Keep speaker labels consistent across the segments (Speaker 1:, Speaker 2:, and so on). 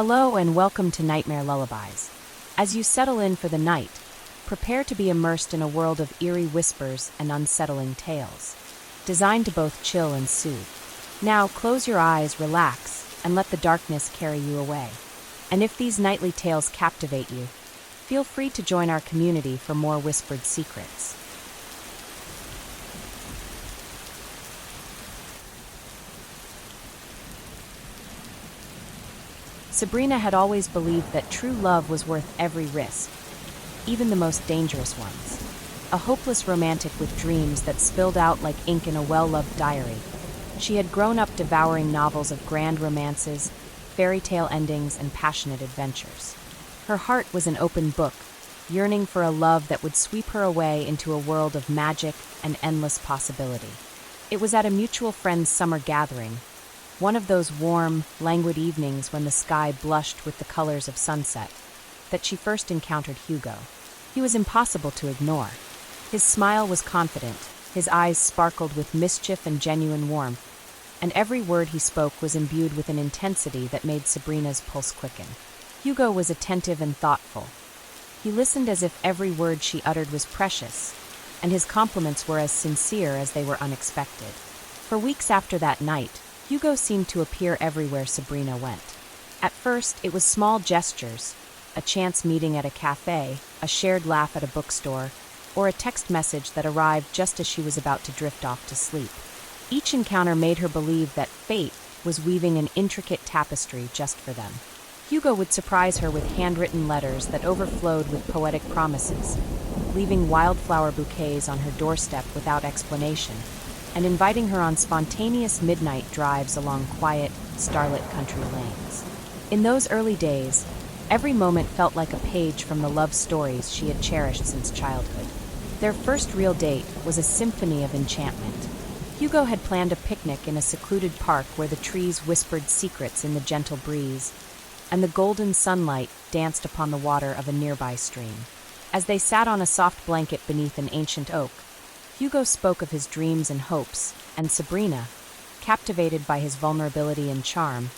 Speaker 1: Hello and welcome to Nightmare Lullabies. As you settle in for the night, prepare to be immersed in a world of eerie whispers and unsettling tales, designed to both chill and soothe. Now close your eyes, relax, and let the darkness carry you away. And if these nightly tales captivate you, feel free to join our community for more whispered secrets. Sabrina had always believed that true love was worth every risk, even the most dangerous ones. A hopeless romantic with dreams that spilled out like ink in a well-loved diary. She had grown up devouring novels of grand romances, fairy tale endings, and passionate adventures. Her heart was an open book, yearning for a love that would sweep her away into a world of magic and endless possibility. It was at a mutual friend's summer gathering, one of those warm, languid evenings when the sky blushed with the colors of sunset, that she first encountered Hugo. He was impossible to ignore. His smile was confident, his eyes sparkled with mischief and genuine warmth, and every word he spoke was imbued with an intensity that made Sabrina's pulse quicken. Hugo was attentive and thoughtful. He listened as if every word she uttered was precious, and his compliments were as sincere as they were unexpected. For weeks after that night, Hugo seemed to appear everywhere Sabrina went. At first, it was small gestures, a chance meeting at a cafe, a shared laugh at a bookstore, or a text message that arrived just as she was about to drift off to sleep. Each encounter made her believe that fate was weaving an intricate tapestry just for them. Hugo would surprise her with handwritten letters that overflowed with poetic promises, leaving wildflower bouquets on her doorstep without explanation, and inviting her on spontaneous midnight drives along quiet, starlit country lanes. In those early days, every moment felt like a page from the love stories she had cherished since childhood. Their first real date was a symphony of enchantment. Hugo had planned a picnic in a secluded park where the trees whispered secrets in the gentle breeze, and the golden sunlight danced upon the water of a nearby stream. As they sat on a soft blanket beneath an ancient oak, Hugo spoke of his dreams and hopes, and Sabrina, captivated by his vulnerability and charm,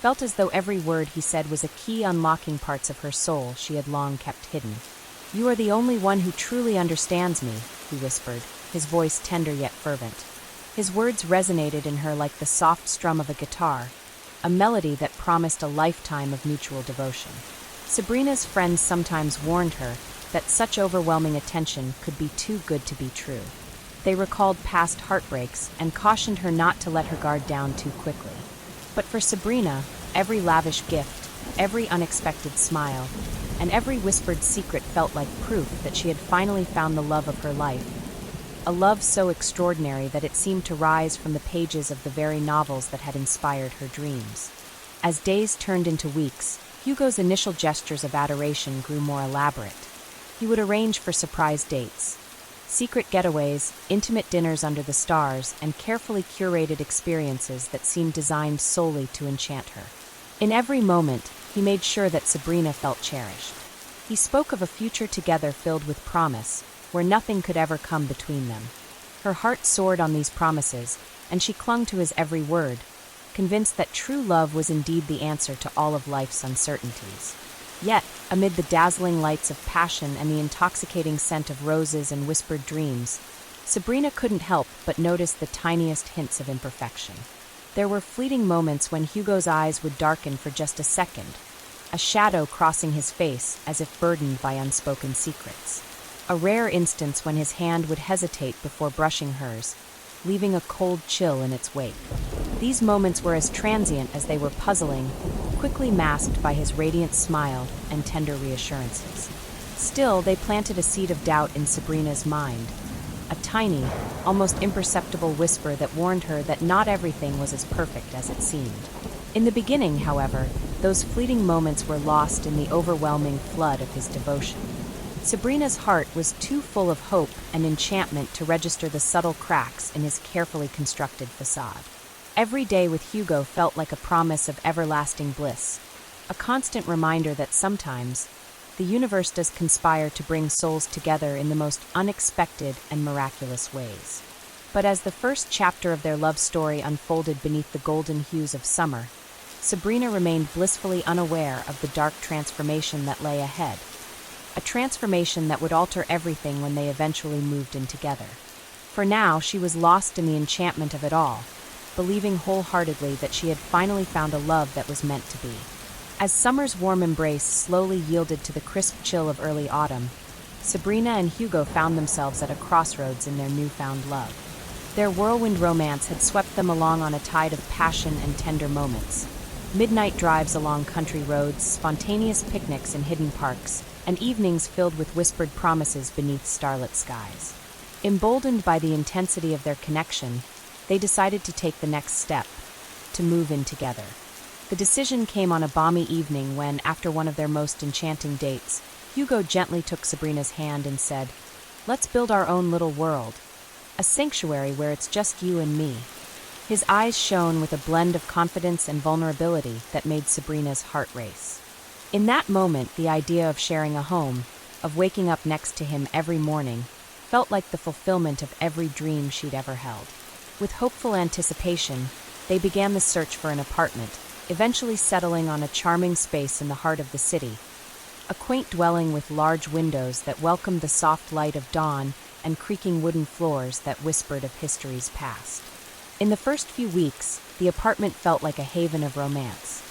Speaker 1: felt as though every word he said was a key unlocking parts of her soul she had long kept hidden. "You are the only one who truly understands me," he whispered, his voice tender yet fervent. His words resonated in her like the soft strum of a guitar, a melody that promised a lifetime of mutual devotion. Sabrina's friends sometimes warned her that such overwhelming attention could be too good to be true. They recalled past heartbreaks and cautioned her not to let her guard down too quickly. But for Sabrina, every lavish gift, every unexpected smile, and every whispered secret felt like proof that she had finally found the love of her life, a love so extraordinary that it seemed to rise from the pages of the very novels that had inspired her dreams. As days turned into weeks, Hugo's initial gestures of adoration grew more elaborate. He would arrange for surprise dates, secret getaways, intimate dinners under the stars, and carefully curated experiences that seemed designed solely to enchant her. In every moment, he made sure that Sabrina felt cherished. He spoke of a future together filled with promise, where nothing could ever come between them. Her heart soared on these promises, and she clung to his every word, convinced that true love was indeed the answer to all of life's uncertainties. Yet, amid the dazzling lights of passion and the intoxicating scent of roses and whispered dreams, Sabrina couldn't help but notice the tiniest hints of imperfection. There were fleeting moments when Hugo's eyes would darken for just a second, a shadow crossing his face as if burdened by unspoken secrets. A rare instance when his hand would hesitate before brushing hers, leaving a cold chill in its wake. These moments were as transient as they were puzzling, quickly masked by his radiant smile and tender reassurances. Still, they planted a seed of doubt in Sabrina's mind, a tiny, almost imperceptible whisper that warned her that not everything was as perfect as it seemed. In the beginning, however, those fleeting moments were lost in the overwhelming flood of his devotion. Sabrina's heart was too full of hope and enchantment to register the subtle cracks in his carefully constructed facade. Every day with Hugo felt like a promise of everlasting bliss, a constant reminder that sometimes the universe does conspire to bring souls together in the most unexpected and miraculous ways. But as the first chapter of their love story unfolded beneath the golden hues of summer, Sabrina remained blissfully unaware of the dark transformation that lay ahead. A transformation that would alter everything when they eventually moved in together. For now, she was lost in the enchantment of it all, believing wholeheartedly that she had finally found a love that was meant to be. As summer's warm embrace slowly yielded to the crisp chill of early autumn, Sabrina and Hugo found themselves at a crossroads in their newfound love. Their whirlwind romance had swept them along on a tide of passion and tender moments. Midnight drives along country roads, spontaneous picnics in hidden parks, and evenings filled with whispered promises beneath starlit skies. Emboldened by the intensity of their connection, they decided to take the next step, to move in together. The decision came on a balmy evening when, after one of their most enchanting dates, Hugo gently took Sabrina's hand and said, "Let's build our own little world. A sanctuary where it's just you and me." His eyes shone with a blend of confidence and vulnerability that made Sabrina's heart race. In that moment, the idea of sharing a home, of waking up next to him every morning, felt like the fulfillment of every dream she'd ever held. With hopeful anticipation, they began the search for an apartment, eventually settling on a charming space in the heart of the city. A quaint dwelling with large windows that welcomed the soft light of dawn and creaking wooden floors that whispered of history's past. In the first few weeks, the apartment felt like a haven of romance.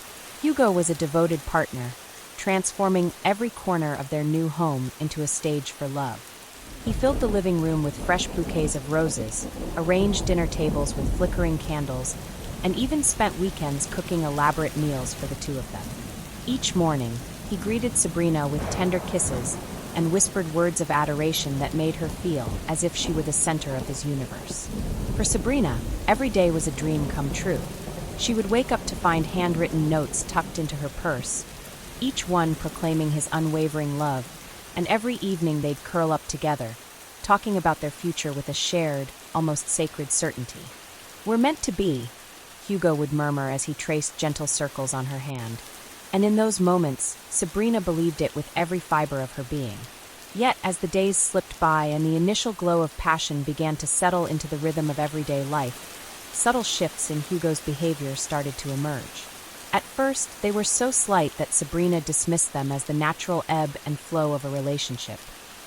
Speaker 1: Hugo was a devoted partner, transforming every corner of their new home into a stage for love. He filled the living room with fresh bouquets of roses, arranged dinner tables with flickering candles, and even spent weekends cooking elaborate meals for the two of them. Each morning, he greeted Sabrina with tender kisses and whispered words of adoration that made her feel as if she were the center of his universe. For Sabrina, every day was a dream come true. She would wake up to find handwritten notes tucked into her purse, each one proclaiming his unwavering love, and every evening they'd curl up together, talking about their future with a shared, almost sacred certainty. "We're meant to be," Hugo would murmur as he traced gentle circles on her hand. And in those moments, Sabrina believed it with every fiber of her being. Yet, as the days slipped by and the initial glow of passion began to settle into the rhythm of everyday life, subtle shifts in Hugo's behavior started to emerge. At first, they were so slight that Sabrina dismissed them as the natural ebb and flow of a relationship.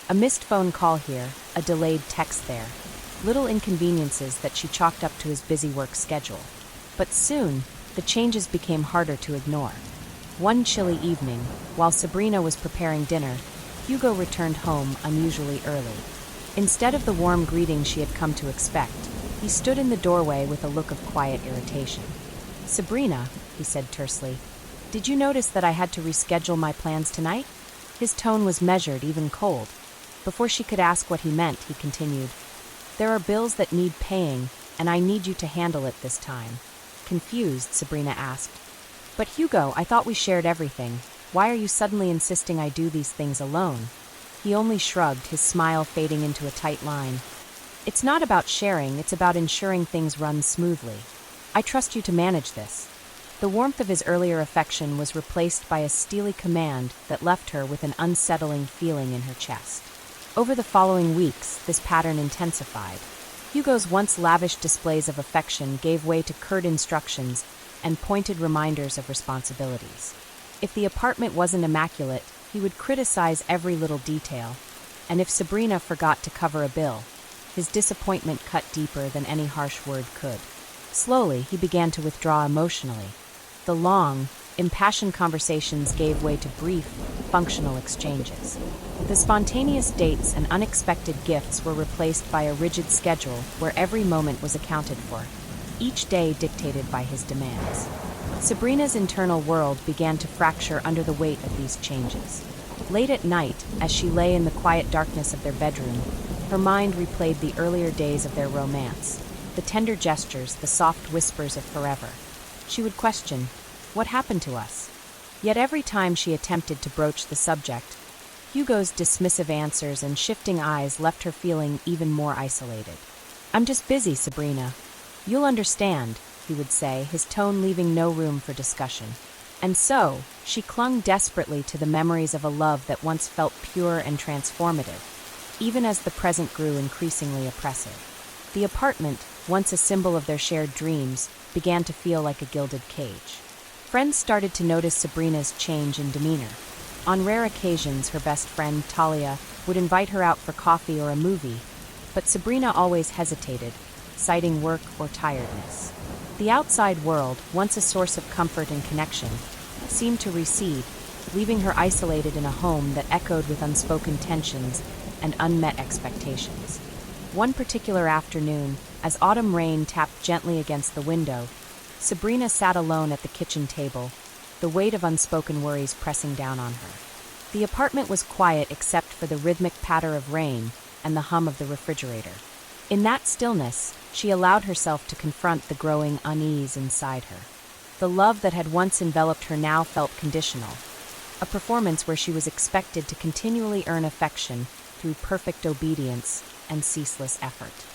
Speaker 1: A missed phone call here, a delayed text there, little inconveniences that she chalked up to his busy work schedule. But soon, the changes became harder to ignore. One chilly evening, while Sabrina was preparing dinner, Hugo returned home unusually early. Instead of the warm greeting she had come to expect, he stood in the doorway with a look of quiet irritation. "Sabrina," he said tersely, "did you notice that I had to reschedule my plans tonight?" His tone was measured, even cold. Before she could ask what he meant, he continued, "There are bills that need paying, and I need you to handle it this time." Confused, Sabrina asked, "But Hugo, I thought we shared everything. Why are you suddenly insisting I do these things alone?" He only shrugged, his smile fading into a tight line. "It's not about sharing, it's about ensuring things run smoothly. I trust you to manage this." The warmth of his earlier affection was replaced by a steely command that left her with an unsettling feeling in her chest. Over the following weeks, this pattern intensified. Hugo's once lavish displays of affection gave way to curt instructions and pointed reminders of responsibilities. If the apartment wasn't immaculate, he would criticize every little detail, and if Sabrina forgot to cover a bill, his disappointment cut deeper than any harsh word could. Slowly, he began to withdraw emotionally. The long, impassioned conversations gave way to brief, functional exchanges. The spontaneous dates and unexpected gifts were replaced by a rigid schedule where every moment was accounted for, each day dictated by his demands. Sabrina's internal world began to fracture under the weight of these changes. Late at night, as she lay in the quiet darkness of their bedroom, her mind replayed the earlier days of their romance, the tender gestures, the soft whispers of forever. She would question, "What happened to us?" Yet every time she attempted to broach the subject, Hugo's dismissive answers and shifting eyes left her feeling even more isolated. "I'm just busy, Sabrina. You'll understand," he would say, his tone leaving no room for discussion. And so, she clung desperately to the memories of a love that once felt pure and transformative, even as the present grew increasingly oppressive. The apartment, once a symbol of their shared dreams, began to feel like a gilded cage. Friends started to notice Sabrina's change in demeanor. On rare occasions, her best friend, Talia, would invite her out for coffee or a movie, but Sabrina always hesitated, citing work or tiredness. The outside world, once a source of comfort and connection, seemed to recede, leaving her isolated in a home that echoed with unspoken tensions and unmet expectations. One particular afternoon, as autumn rain tapped gently against the window, Sabrina sat alone at the kitchen table, the weight of unspoken worries pressing down on her. The apartment was quiet except for the rhythmic patter of rain and the hum of the refrigerator. In that stillness, she allowed herself to confront the growing unease inside her. The love that had once enveloped her now felt conditional, a performance where she was expected to continually earn affection through perfect obedience and ceaseless effort.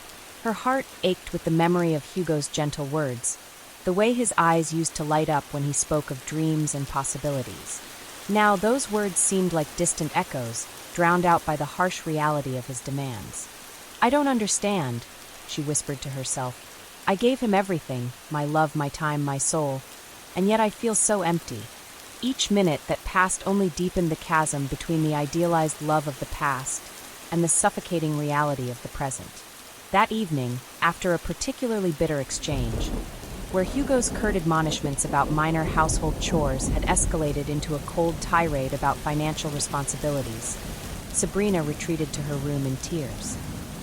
Speaker 1: Her heart ached with the memory of Hugo's gentle words, the way his eyes used to light up when he spoke of dreams and possibilities. Now those words seemed like distant echoes, drowned out by the harsh reality of his demands. "I don't understand," she whispered to herself. "I gave him everything, my love, my time, my soul, and yet I feel so empty." Each minute that passed only deepened the chasm between the idealized love of the past and the suffocating reality of the present. That evening, after a particularly bitter exchange, where Hugo's curt admonishments about minor household chores had escalated into a cold tirade about financial responsibilities, Sabrina retreated to her room in tears.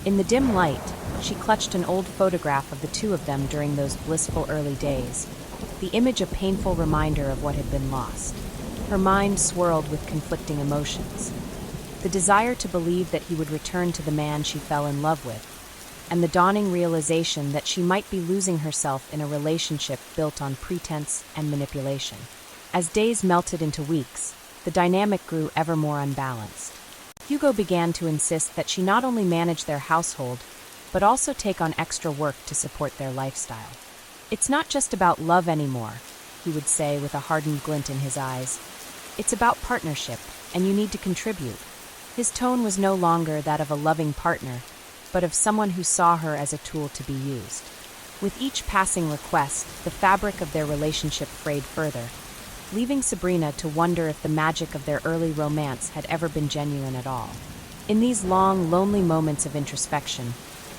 Speaker 1: In the dim light, she clutched an old photograph of the two of them during those blissful early days, the image a painful reminder of what had been lost. Her mind swirled with conflicting emotions. The desire to believe that he would return to the man she fell in love with, and the dawning realization that she might be losing herself in a relationship built on pretense and manipulation. As days melted into weeks, the dynamic grew ever more unbalanced. Hugo began to insist that she not only manage their household, but also take on extra work to support their lifestyle. "It's not just about love anymore," he would say with a hardened glint in his eyes. "It's about partnership, and you need to contribute." His tone was no longer that of a loving partner, but of someone who saw her as a tool to be used. With each passing request, the fabric of their relationship frayed further, leaving Sabrina to wonder if the magic of their early romance had ever been genuine at all. In these long, lonely moments of introspection,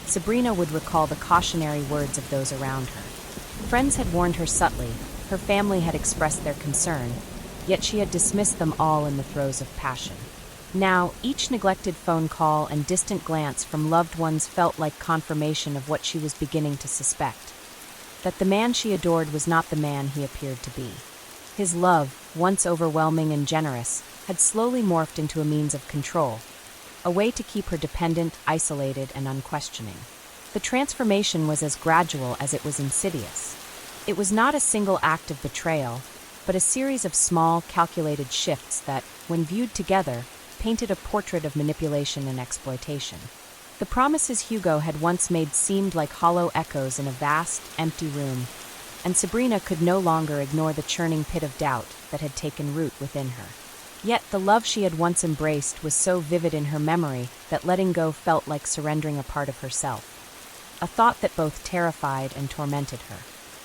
Speaker 1: Sabrina would recall the cautionary words of those around her. Friends had warned her subtly, her family had expressed their concern, yet she had dismissed them all in the throes of passion. Now, each neglected phone call and distant glance from loved ones felt like confirmation of what she was beginning to suspect, that the man she adored was not the man he appeared to be. His love, once overwhelming and generous, had slowly morphed into a means of control, a way to keep her dependent, isolated, and unquestioning. The transformation was as gradual as it was insidious. It was not a single act of betrayal, but a series of small, calculated shifts that, when viewed together, painted a portrait of manipulation and exploitation. The promises Hugo had once made seemed like hollow echoes in a vast, empty room, and Sabrina could no longer ignore the churning pit of doubt that had taken root within her. Yet the love she had once embraced was so vivid in her memory that letting go felt like surrendering a part of herself, a thought that both terrified and tormented her.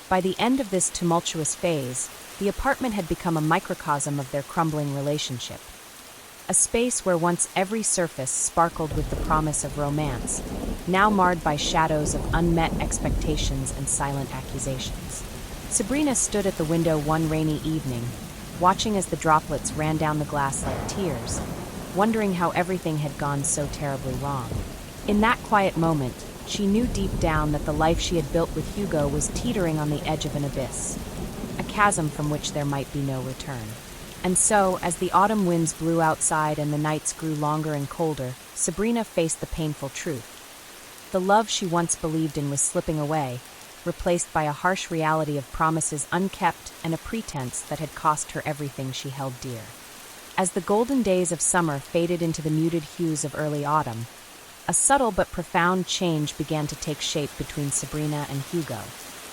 Speaker 1: By the end of this tumultuous phase, the apartment had become a microcosm of their crumbling relationship. A space where once every surface sparkled with the promise of romance, now marred by shadows of unmet expectations and silent accusations. Sabrina stood at the window one rainy evening, watching as the droplets ran down the glass like tears, wondering how everything had gone so terribly wrong. In that quiet moment, she knew deep down that the life she had built with Hugo was teetering on the edge of an abyss, a chasm from which there might be no return. And so, as the autumn winds blew outside and the nights grew longer and colder, Sabrina faced the painful truth. The love she once believed in was slipping away, replaced by a harsh reality of promises unkept and a pretense that had cost her everything she held dear. As the golden days of summer faded into the muted hues of early autumn, a subtle but profound change began to take shape between Sabrina and Hugo.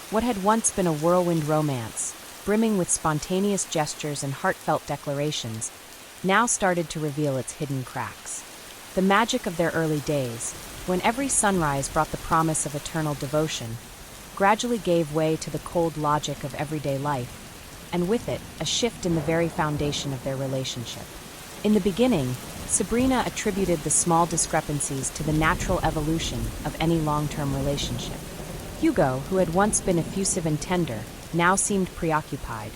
Speaker 1: What had once been a whirlwind romance, brimming with spontaneous gestures and heartfelt declarations, now started to reveal its hidden cracks. The magic of their early days, when every sunrise brought the promise of eternal devotion, gradually gave way to the cold logic of everyday life, and with it, a shift in the very foundation of their relationship. In the beginning, Sabrina attributed the small discrepancies to the natural evolution of any long-term relationship. Hugo, who had once been effusive and tender, now seemed preoccupied,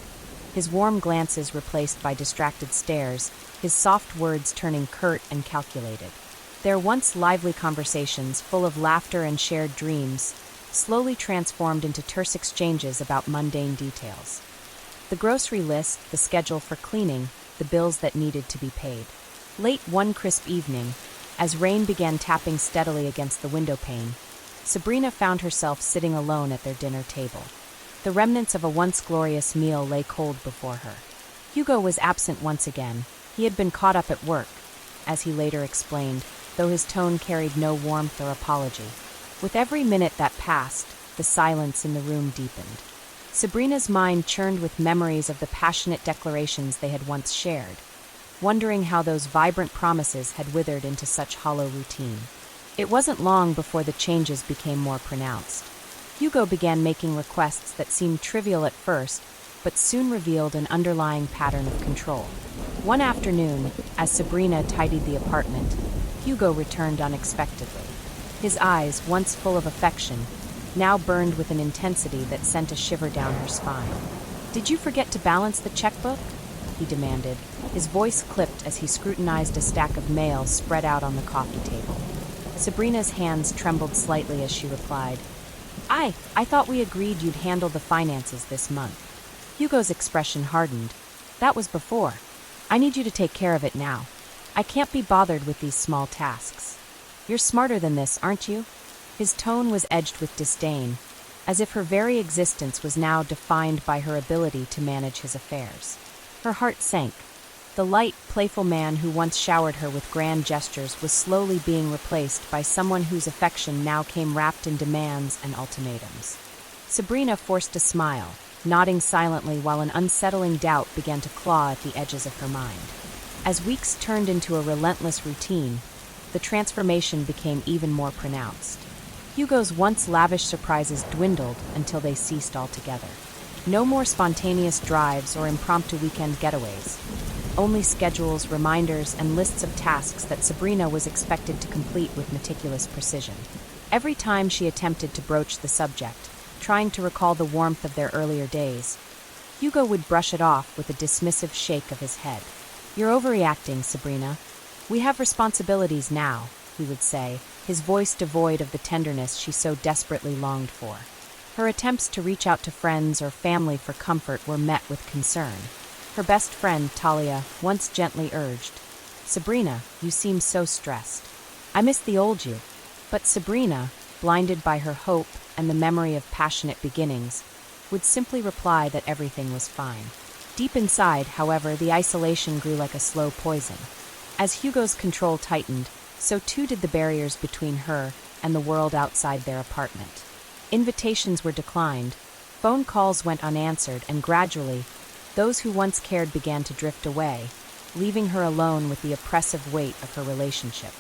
Speaker 1: his warm glances replaced by distracted stares, his soft words turning curt and calculated. Their once lively conversations, full of laughter and shared dreams, slowly transformed into terse exchanges about mundane details. The grocery list, the schedule for cleaning, the bills that needed to be paid. Late one crisp evening, as rain began tapping steadily against the window pane, Sabrina found herself sitting alone at their dinner table. The remnants of a once glorious meal lay cold before her. Hugo was absent once again. He had been caught up at work, as he later explained, though his tone carried no warmth or apology. With every minute that passed, the silence in the room deepened. Sabrina's mind churned with memories of the passionate declarations they had once shared, wondering how those vibrant promises had withered into such hollow routine. It wasn't long before the changes became more pronounced. Hugo began making requests that seemed trivial at first, but soon revealed an underlying pattern of control. One afternoon, as Sabrina tidied the apartment, Hugo returned unexpectedly. His eyes, once full of affection, now burned with an intensity that sent a shiver down her spine. "Did you forget to balance the checkbook?" he demanded, his voice clipped as he scrutinized a stack of mail spread out on the coffee table. Sabrina's hands trembled slightly as she replied, I thought we agreed you'd handle the finances this month." Hugo's expression hardened. "That was before. I need you to take care of it now. I can't be bothered with these small tasks. You're smarter than this, aren't you?" His tone was edged with disdain, as if her very existence was now defined by her ability to manage his affairs. Her heart sank. The light, playful man who once showered her with grand gestures was slowly being replaced by someone whose affection now came wrapped in demands and ultimatums. Sabrina forced a smile, nodding silently while an unsettling doubt began to claw at the edges of her mind. As weeks turned into a relentless routine, the transformation became even more pronounced. Hugo's once lavish surprises dwindled until they ceased altogether. No more spontaneous drives or impromptu weekend getaways. Only schedules, reminders, and lists of tasks that Sabrina was expected to complete with meticulous precision. Every time she attempted to broach the subject, trying to recall the warmth of their earlier days, Hugo would brush it off with a dismissive shake of his head. "You're overreacting, Sabrina. We have responsibilities now," he would say, his voice devoid of the tenderness she so desperately longed for. Her attempts to reach out to friends or family for comfort were met with concern. Her best friend, Talia, once gently urged, "Sabrina, you seem so stressed. I miss the old you." But Sabrina, blinded by her hope and the memory of passionate beginnings, would simply reply that everything was fine. Deep inside, however, the isolation grew like a slow poison. As Hugo's control tightened, so too did the barriers between her and the world outside their apartment. Invitations were declined, phone calls went unanswered, and gradually, those who once cared began to drift away, leaving her alone with the oppressive weight of her relationship.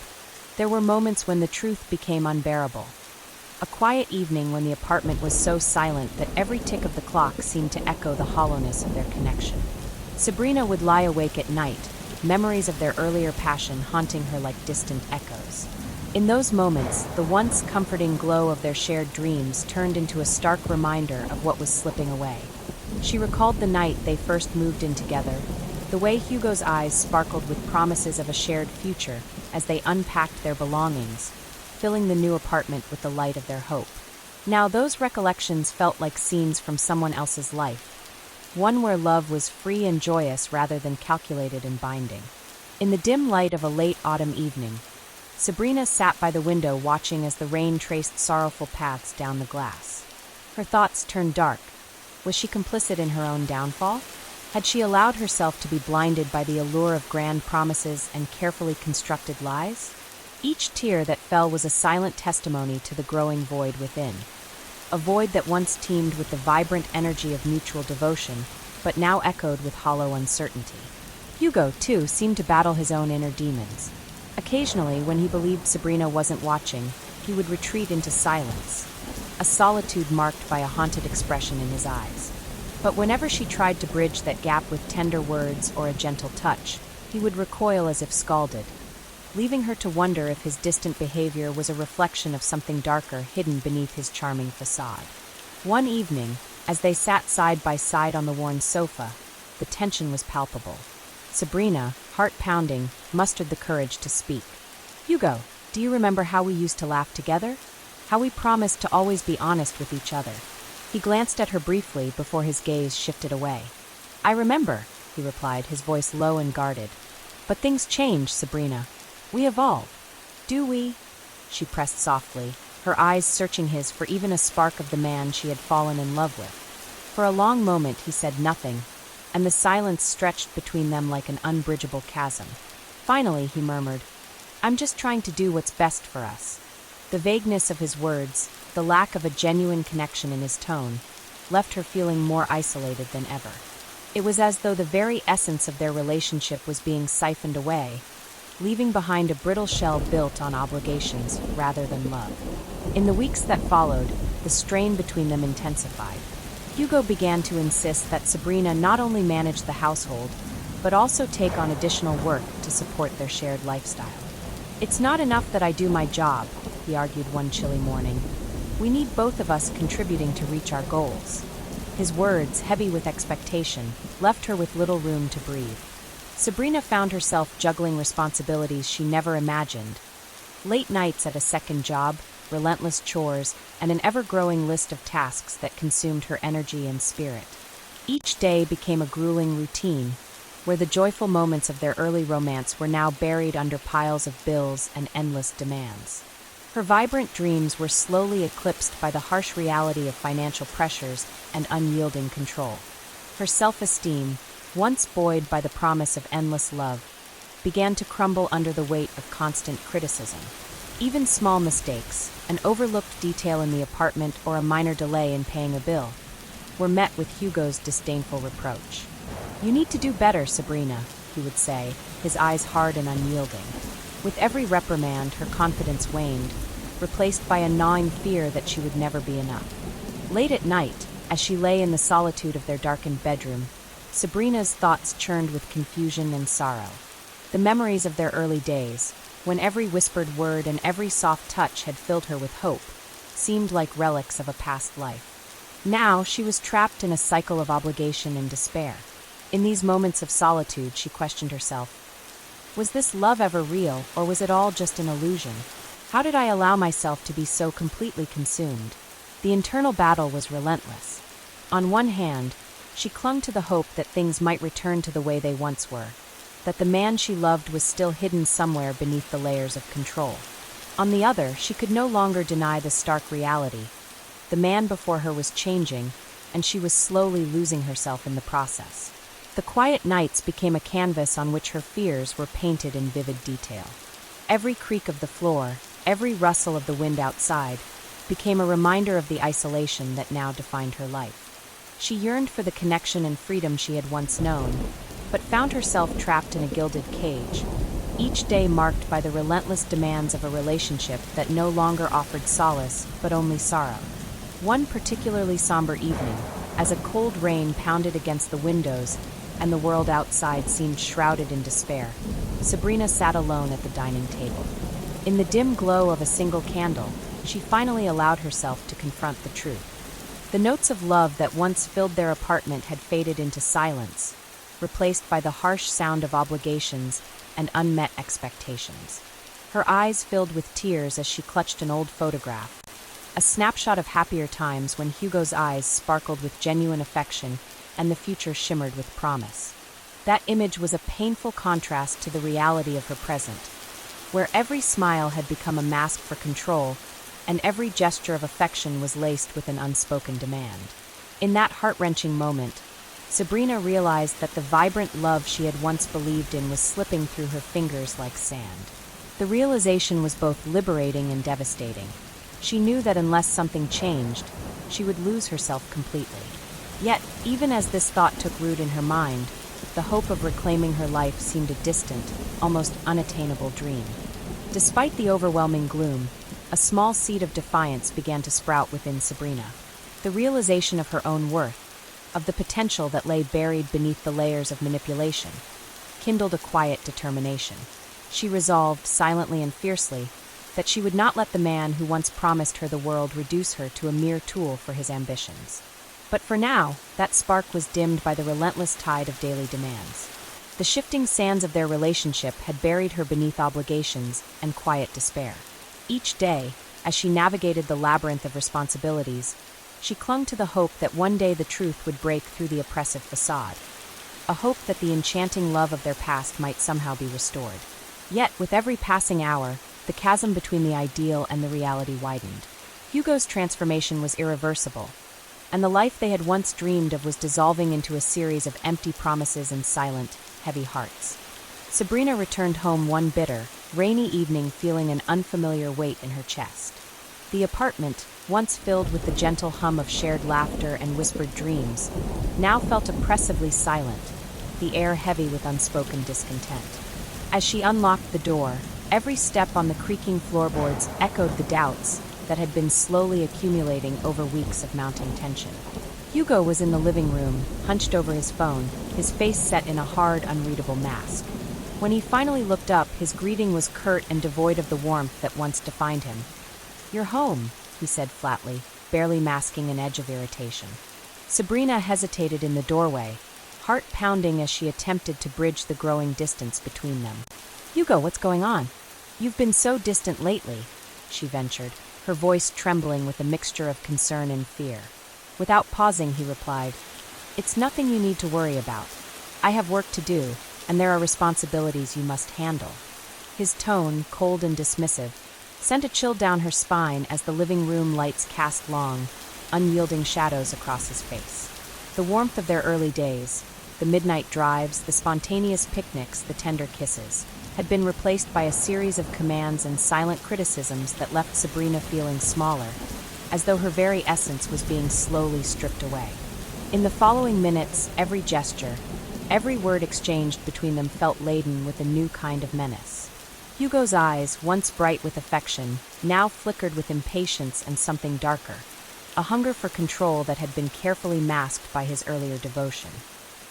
Speaker 1: There were moments when the truth became unbearable. A quiet evening when the apartment was so silent that every tick of the clock seemed to echo the hollowness of their connection. Sabrina would lie awake at night, memories of their earlier passion haunting her like distant echoes. In those moments, the once comforting glow of their shared dreams turned into a stark reminder of what was slipping away. She recalled the night they first moved in together, the way Hugo's eyes sparkled with promises of a shared future as they unpacked their belongings, filling the new apartment with the light of their hope. Now those recollections felt like scenes from someone else's life, one where love was free and joyous rather than calculated and binding. In the dim light of a late autumn evening, Sabrina sat by the window watching as the rain traced sorrowful paths down the glass. Her thoughts turned dark. Was she complicit in her own downfall? Had she allowed herself to be blinded by the allure of grand promises and carefully constructed lies? Each tear that fell was a silent testimony to the growing void within. A void that once teemed with the vibrant energy of mutual devotion, but now echoed with hollow uncertainty. Hugo, too, seemed to battle his own inner demons. Occasionally, when he believed Sabrina wasn't watching, he would retreat into silence, a solitude marked by a haunted expression in his eyes. But whenever she tried to bridge that gap with tender words or a gentle touch, he would recoil as if scalded, leaving her to wonder if his distant behavior was a reflection of something darker hidden beneath his charming facade. One evening, as they sat side by side on the worn sofa, the tension was palpable. Sabrina, heart pounding, mustered the courage to speak. "Hugo, do you remember how we used to laugh together? How we promised to always be honest with each other?" He glanced at her briefly before his gaze shifted away. "I remember," he replied, his voice low and guarded. "But things change, Sabrina. We evolve." "Do we?" She pressed softly, her eyes searching his for even a spark of the man she had fallen in love with. For a long moment he said nothing, and the silence stretched between them like an unbridgeable chasm. Finally he murmured, "I'm just trying to do what's best for us." The vagueness of his words, the lack of a genuine connection in his tone, left her feeling more isolated than ever. It was as though the very essence of their relationship was being siphoned away, leaving behind a brittle shell built on obligations rather than love. In the weeks that followed, the strain between them intensified. Hugo began to insist that Sabrina not only manage the household, but also take on additional work to support their shared lifestyle. "It's not enough that I do my job," he argued one chilly morning. "We need both of us contributing to reach our goals." His words, heavy with expectation, left her with little room to breathe. Sabrina found herself juggling responsibilities she never imagined. Late nights at a second job, relentless chores, and an ever-growing list of tasks that consumed her energy and spirit. Each day became a grueling routine, where the joyful moments of their early romance were now buried under piles of bills and endless demands. Her vibrant dreams were slowly eclipsed by the harsh reality of financial pressures and unyielding control. Her self-esteem, once buoyed by the promise of endless love, began to crumble under the weight of constant criticism. Even small mistakes, an overlooked detail in the apartment or a minor delay in paying a bill, were met with Hugo's disdainful reproach. "You need to do better, Sabrina," he would say, his eyes hard and unyielding. With every reprimand, her confidence waned, replaced by a gnawing fear that she would never be enough. Late at night, as she lay in the solitude of their darkened bedroom, Sabrina's thoughts churned with confusion and sorrow. The memories of their early days, when every whispered word and every soft touch had filled her with hope, seemed like relics of a past life. Now she was trapped in a cycle of obligation and despair. In these moments of solitude, she questioned herself. Was this love ever real, or was it all just an illusion? How did I allow myself to be so completely consumed? The internal battle was relentless. On one hand, she clung to the hope that things might return to the way they once were, that the man she loved was still hidden somewhere beneath the layers of control. On the other, she could no longer deny the stark reality. The man before her was changing, and she was slowly losing herself in the process. The quiet nights became a canvas on which her fears were painted in vivid detail. Every creak of the floor, every rustle of the wind outside, became a reminder of the isolation that now defined her life. She yearned for the connection and freedom she had once known, but found herself trapped in a gilded cage, each day marked by the relentless demands of a relationship that no longer offered solace, but only sorrow. One particularly somber evening, as a cold rain pounded against the windows and the world outside seemed shrouded in despair, Sabrina sat alone at the dining table. In the dim glow of a single candle, she finally allowed herself to confront the truth. The notes of love that once filled their apartment had faded into silence, replaced by the harsh sound of obligations and unmet expectations. Her eyes filled with tears as she clutched an old photograph, a snapshot of happier times when Hugo's eyes sparkled with genuine affection and the future shimmered with promise. That image was a painful contrast to the reality of her present, where every smile had become a mask for control, and every gesture of affection was laced with an unspoken demand. In that heart-wrenching moment, Sabrina realized that the vibrant love she had once believed in was slipping through her fingers like sand. The realization was both liberating and devastating. She knew that unless something changed, she would lose herself completely. Yet, even as this thought took root in her mind, the hope of reclaiming her life seemed a distant, almost unattainable dream. Despite the overwhelming gloom, a small seed of defiance began to sprout within Sabrina. The realization of her own worth, of the potential that lay buried beneath the layers of manipulation, kindled a quiet determination. She resolved, silently and fiercely, that she would not let the man who once promised her the world reduce her to a mere tool for his ambitions. But for now, that spark was dimmed by the relentless tide of daily demands. The shifting sands of their relationship had buried her beneath obligations and quiet despair. Each day, as she navigated the labyrinth of responsibilities, she clung to the hope that one day the truth would break through the oppressive facade, a hope that the enchanting love of their past might somehow be restored. Yet, with every passing hour, the chasm between the ideal and the reality widened. Hugo's transformation was irreversible, and the life they had once dreamed of was dissolving into a series of empty promises and silent, heavy hearts. Sabrina returned home one bitter, rainy evening feeling an unfamiliar weight in her chest. The apartment, once filled with the gentle hum of shared laughter and whispered dreams, now felt oppressively silent, the air heavy with unspoken discontent. As she unlocked the door, every step on the creaking floorboards echoed the doubts that had been slowly accumulating over weeks of mounting tension. Hugo was in the living room, hunched over his phone, his face set in a hard, unreadable mask. When he finally looked up, his greeting was curt and devoid of the warmth that once defined him. "You're home," he said flatly, barely masking an edge of irritation. Sabrina hesitated in the doorway, heart pounding as she attempted to bridge the growing distance between them. "Hugo, what's going on? You've been so distant lately," she ventured, her voice trembling with a mixture of concern and fear. Without pausing, he replied, "It's nothing you need to worry about. I have work to do, and there are responsibilities you must handle." His tone, cold and dismissive, sent a chill down her spine as the living room lights cast long, unyielding shadows across his face. The warmth of their early days, the midnight drives, the spontaneous picnics, the tender kisses, had been replaced by a series of commands and silent criticisms that left Sabrina feeling smaller, as though her very essence was being slowly stripped away. In the following minutes, every gesture, every word exchanged between them felt laden with a new kind of menace. Hugo's eyes, once bright with affection, now flickered with impatience and something darker, a hunger for control that had been carefully masked by his earlier devotion.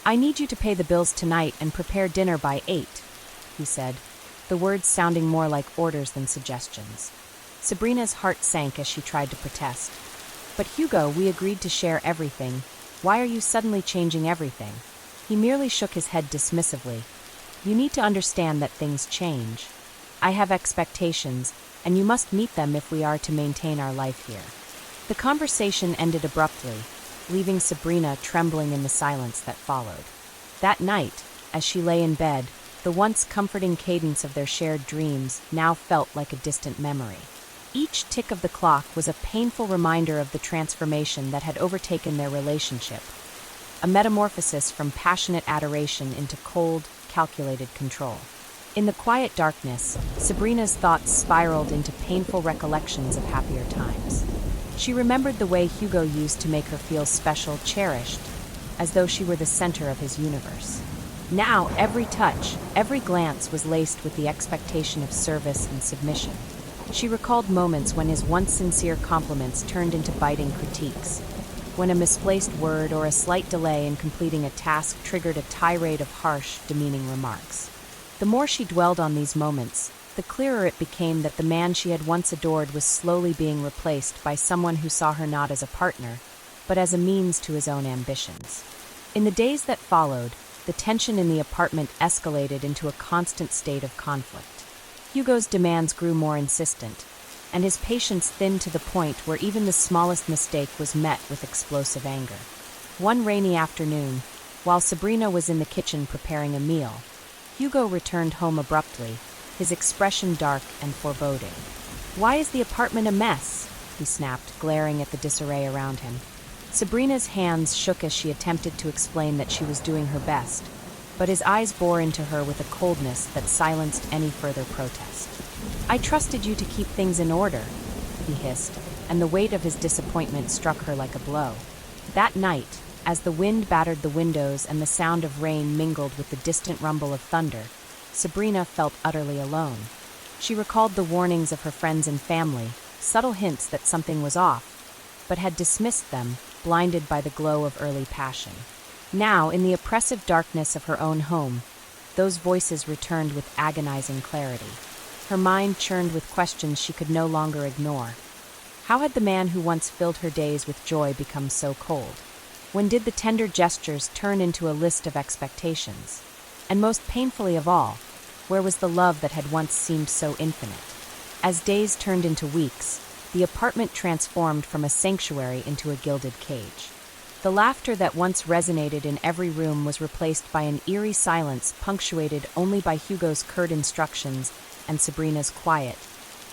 Speaker 1: "I need you to pay the bills tonight and prepare dinner by 8, he said, the words sounding more like orders than suggestions. Sabrina's heart sank as she tried to protest. "But Hugo, we agreed to share everything. Why are you suddenly changing everything?" He merely shook his head dismissively. "You need to understand that things change. I have expectations, and you must meet them if we are to maintain our life here." The conversation ended abruptly, leaving Sabrina trembling in the silence that followed. That night, as she lay in bed, the once comforting cadence of their shared dreams now felt like a distant memory. Each tick of the clock was a painful reminder of the transformation that had overtaken their relationship, a metamorphosis from passionate adoration into cold, calculated control. In the quiet darkness, Sabrina's thoughts spiraled into painful recollections of happier times. She remembered the way Hugo used to make her feel special, cherished, as though she were the center of his universe. Now, every touch, every glance was laced with the expectation of service and submission. She recalled moments when his once sincere compliments turned into biting critiques, when a misplaced word or a slight delay in completing a task triggered a tirade of harsh, demeaning remarks. The more she dwelled on these moments, the clearer it became that the man she had once adored was slowly being replaced by someone who saw her not as a partner, but as a means to his own ambitions. In the days that followed, the tension in the apartment escalated into a constant state of conflict. Hugo's demands grew more insistent, and his patience thinned to the point where even the smallest mistake was met with explosive anger. One rainy afternoon, while Sabrina was in the kitchen preparing a meal, Hugo returned home abruptly, his expression dark and foreboding. "Why is the apartment a mess?" he snapped, glaring at the disarray around him. Sabrina's hands shook as she attempted to explain that she was doing her best, but his eyes bore into her with a coldness that silenced any further protest. "I trusted you to keep things in order," he hissed, and the weight of his disappointment struck her like a blow. That night, as the wind battered the windows and the sound of rain mingled with the distant rumble of thunder, Sabrina felt utterly alone. She recalled the warnings of her friends and family, subtle hints that something was off, but had dismissed them, blinded by the glow of early passion. Now, in the oppressive darkness of her own home, those voices returned with agonizing clarity. Her mind churned with questions she could no longer ignore. How had the man who once filled her days with joy become so cold? When did the tender gestures turn into a list of expectations? And most painfully of all, where was the love that had once seemed so infinite? As days turned into weeks, the apartment transformed from a sanctuary into a gilded cage. The laughter that once resonated in every room was replaced by an eerie silence punctuated only by Hugo's curt instructions and Sabrina's quiet,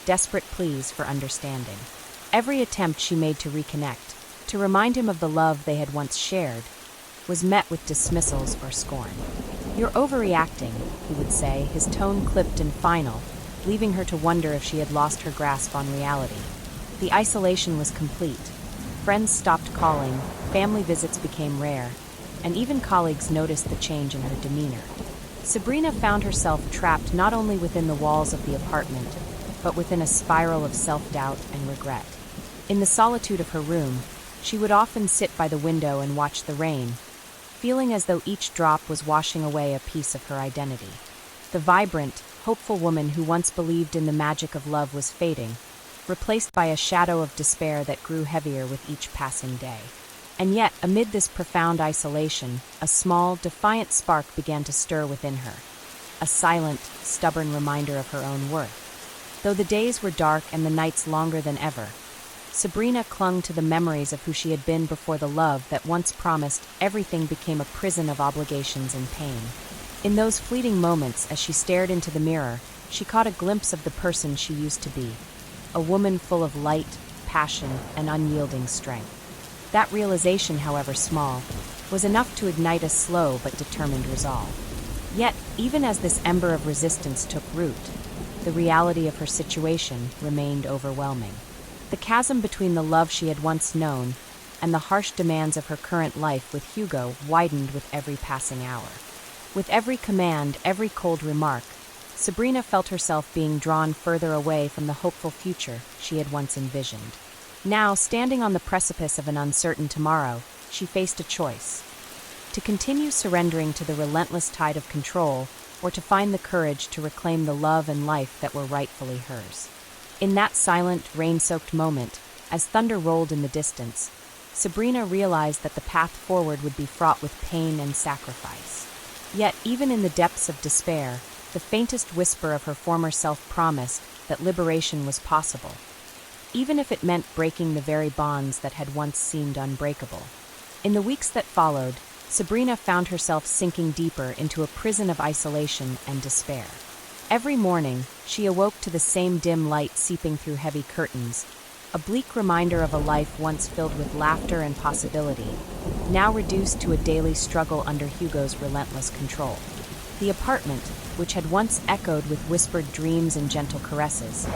Speaker 1: desperate pleas for understanding. Every attempt she made to reconnect, to remind him of the love they had once shared, was met with dismissals or scorn. "You're overreacting," he would say, his tone clipped and final, leaving her to wonder if she had lost her grasp on reality. The isolation was complete. Friends stopped calling, family visits became rare, and even colleagues noticed the change in her demeanor. Sabrina found herself trapped not only within the walls of the apartment, but within a spiral of self-doubt and regret. In the solitude of her room, she would often sit by the window and watch the rain, feeling as though each drop was washing away a piece of her identity. The vibrant, hopeful woman who once believed in the magic of love was fading, replaced by a shadow of despair that grew heavier with each passing day. And yet, amid this profound isolation, a small, defiant spark began to stir within her, a silent, stubborn reminder of her own worth. Though the days were dark and the nights longer than ever, Sabrina clung to the memories of who she had been before the love that once promised everything became a prison of obligations and pain. In those fleeting moments, as she stared into the mirror, she caught a glimpse of the person she used to be, a woman full of light, passion, and unyielding strength. That realization, however small, was enough to ignite a slow but determined resolve. Yet, even as this ember of resistance took root, the reality of her situation remained overwhelming. The chasm between the love she had once known and the harsh demands of her current life with Hugo widened with every passing hour. With every command, every cold remark, Sabrina felt herself being drawn further away from the hopeful future she had once envisioned. Now, standing on the precipice of an uncertain tomorrow, she faced a choice: to continue surrendering to the relentless tide of control, or to find the courage to reclaim the love and life that were rightfully hers. In that silent, rain-soaked moment, as thunder rolled in the distance, Sabrina realized that the path forward would be fraught with pain and sacrifice. Yet, even in the depths of despair, the faintest whisper of her former self promised that liberation was possible, even if it meant breaking the very bonds that had once seemed unbreakable. In the weeks that followed, Sabrina found herself sinking deeper into a prison of isolation and despair. Every morning, she awoke to the same dim light seeping through heavy curtains, a bleak reminder of a life once filled with laughter and possibility, now reduced to a daily struggle under Hugo's relentless control. The apartment, which had once echoed with whispered dreams and gentle caresses,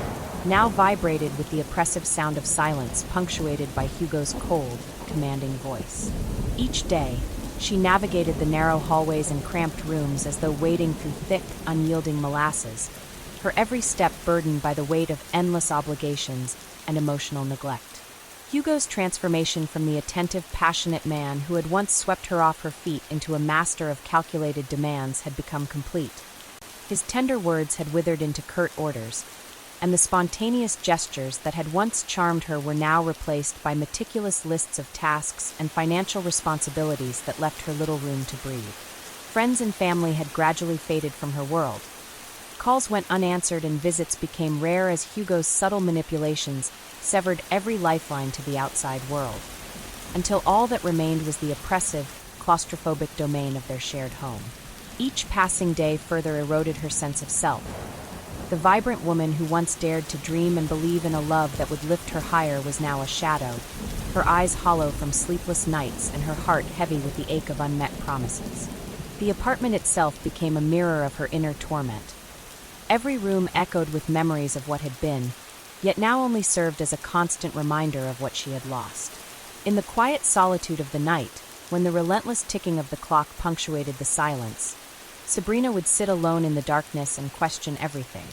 Speaker 1: now vibrated with the oppressive sound of silence punctuated by Hugo's cold, commanding voice. Each day, she navigated the narrow hallways and cramped rooms as though wading through thick, unyielding molasses, her every step burdened by the weight of endless obligations and emotional neglect. Hugo's transformation from the attentive, passionate man who had once swept her off her feet into a master of calculated demands had become complete. His tender words had withered into curt orders, and the spontaneous gestures that had once charmed her were now replaced by meticulous lists of tasks and financial responsibilities that left her little room to breathe. Friends and family had gradually faded from her world. Calls went unanswered and visits became rare as Hugo's subtle manipulations severed every lifeline to the outside world, until all that remained was the oppressive, claustrophobic domain of their shared home. Each passing day further eroded her sense of self. The vibrant woman who once dared to dream and believe in a love that would lift her higher was now a shadow, her eyes hollow from sleepless nights and her heart heavy with the ache of unmet promises. The apartment itself became a mirror of her inner torment. Every room echoed with memories of what had been, yet now only served as a constant reminder of what she had lost. In the quiet solitude of the night, when the relentless ticking of the clock punctuated the silence, Sabrina would sit alone in the darkness and question everything.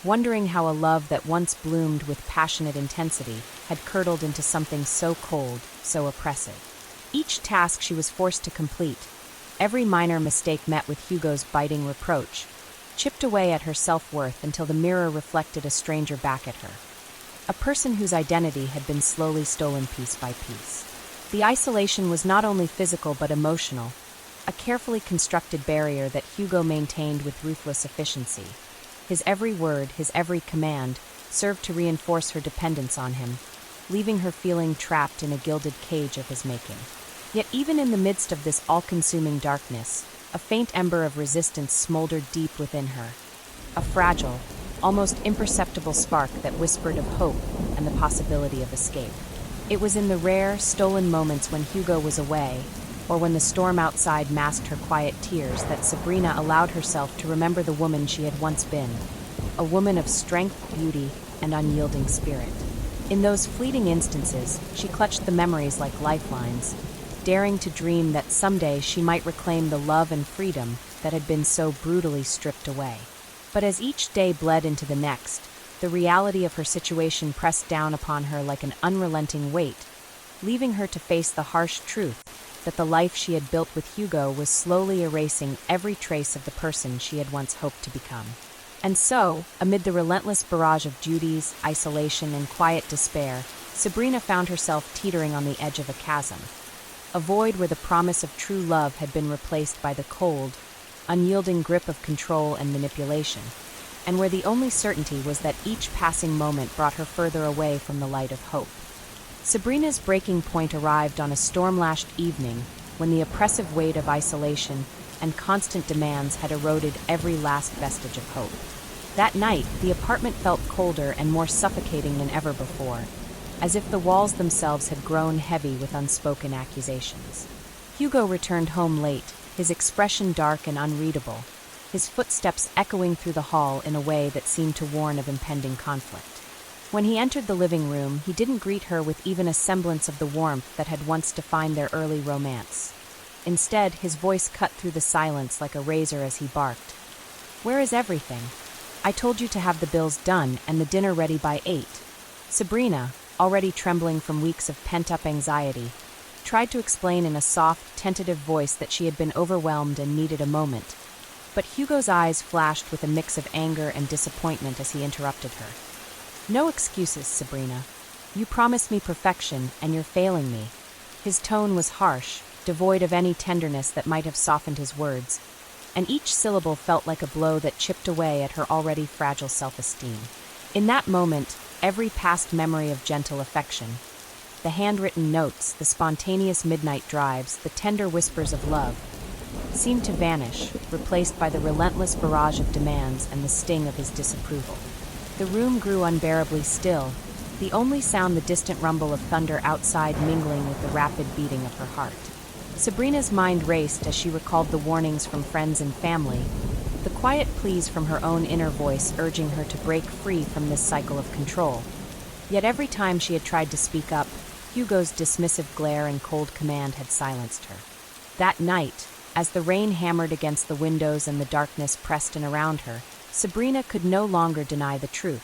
Speaker 1: wondering how a love that once bloomed with passionate intensity had curdled into something so cold, so oppressive. Each task she was forced to complete, every minor mistake met with Hugo's biting reproach, chipped away at her self-worth until the mirror reflected a stranger back at her. A person whose identity had been slowly stolen piece by piece. The isolation was not only physical but emotional, a carefully constructed barrier that Hugo maintained with ruthless efficiency. His every word, his every command, served to reinforce her dependence on him, leaving her feeling trapped in a gilded cage of his making. Yet even in the midst of this all-consuming darkness, a faint ember of resistance smoldered deep within her. A fragile, almost imperceptible spark that whispered of hope and the possibility of escape. It was in the rare, stolen moments when Hugo was away, or when the storm outside masked her quiet tears, that Sabrina allowed herself to remember the woman she had once been, a woman of strength, beauty, and unyielding spirit. In those fleeting instances, she clutched the memories like lifelines, daring to dream that someday she might reclaim the love and freedom that had been so brutally stripped away. But as each day bled into the next, the reality of her situation pressed down upon her like an unrelenting weight, leaving her to face the harsh truth that the life she had built with Hugo was slowly erasing every trace of the person she had once hoped to become. And so, amid the relentless barrage of duties, isolation, and quiet despair, Sabrina found herself teetering on the edge of a chasm, a void where the promise of true love had been replaced by the cold, unyielding grip of control and manipulation, and where the only certainty was that each passing moment brought her further away from the light of hope. Sabrina's breaking point arrived on a storm-lashed evening when the oppressive weight of isolation and constant demands had eroded every last vestige of hope. That night, the apartment felt colder and more suffocating than ever before, as if the walls themselves had grown heavy with unspoken accusations. Hugo returned home late, his expression dark and unreadable, his footsteps echoing through the hall in a way that seemed to warn of impending conflict. When he entered the living room, he didn't greet her with even a semblance of the warmth that had once defined their early romance. Instead, his voice cut through the silence like a razor as he barked. "Where is everything? I told you to have the bills done and the dinner ready by 8. Sabrina, already trembling from weeks of pent-up anxiety, tried to explain in a soft, tentative voice that she had been overwhelmed and needed a moment. But Hugo's eyes flashed with a mix of anger and disappointment as he interrupted her. "No excuses, Sabrina. You promised me perfection, and you're failing me." His tone was harsh, devoid of any tenderness that might have softened his words, and each syllable felt like a blow that chipped away at her already fragile self-esteem. In that moment, every past memory of gentle affection, the handwritten notes, the spontaneous midnight drives, the tender whispers of love, seemed to vanish, replaced by the relentless barrage of demands and the sting of his disapproval. The room grew unbearably still, the only sound the distant rumble of thunder outside mingling with the rapid beating of her heart. Sabrina's mind raced as she recalled the warnings from friends and family, the quiet pleas from her own inner voice urging her to break free from this cycle of control. Yet every time she had tried to speak up, Hugo's dismissive glare and cold command had silenced her. That night, as the rain hammered against the windows and the darkness pressed in around her, Sabrina could no longer deny the truth.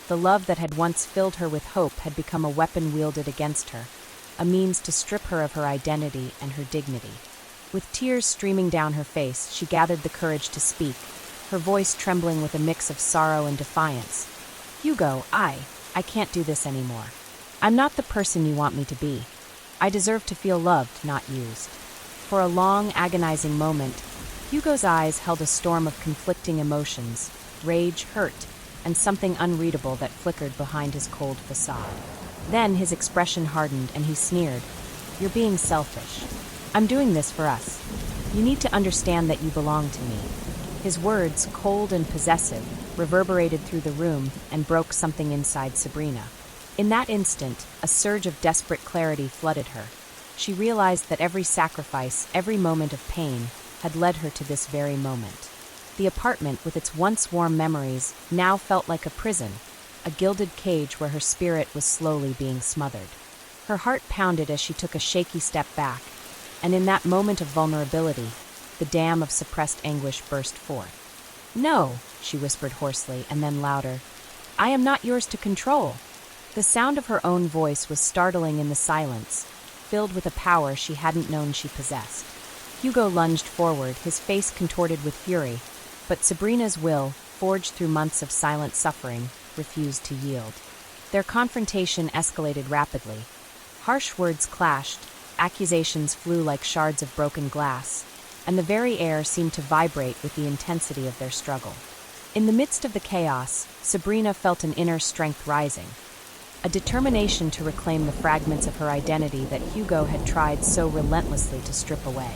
Speaker 1: The love that had once filled her with hope had become a weapon wielded against her, a means to strip her of her identity and her dignity. With tears streaming down her face, she gathered the courage to speak, her voice trembling with a mix of sorrow and defiance. "Hugo, I can't do this anymore. I'm not the person you want me to be. I deserve to feel loved, not used." For a long, agonizing moment, Hugo's eyes held a storm of conflicting emotions, rage, hurt, and something unreadable that flickered behind his cold facade. Then his expression hardened and he sneered, "You're being selfish. I'm doing this for us. You need to understand that you belong to me." His words, cold and possessive, reverberated through the room and broke something inside Sabrina. In that instant, a surge of desperate clarity flooded her. She realized that every sacrifice, every moment of pain, had led her to this very moment. The apartment, with its once warm memories, now felt like a prison, a gilded cage where her spirit was slowly being smothered. Her heart pounded as she took a shaky step back, and in that moment of vulnerability, the dam of suppressed anguish burst forth. "No," she whispered hoarsely, and then louder. "I am not yours to control." The sound of her own voice was startling in the silence, filled with a power she hadn't known she possessed. Hugo lunged forward, his face contorted with fury, but Sabrina's will, forged through months of silent suffering, refused to yield. Their confrontation escalated rapidly. Harsh words clashed, accusations flew like shards of broken glass, and the very air seemed to vibrate with the intensity of their struggle. In the midst of the chaos, Sabrina felt an inner strength rising, a determination to reclaim the fragments of her identity that Hugo had tried so relentlessly to strip away.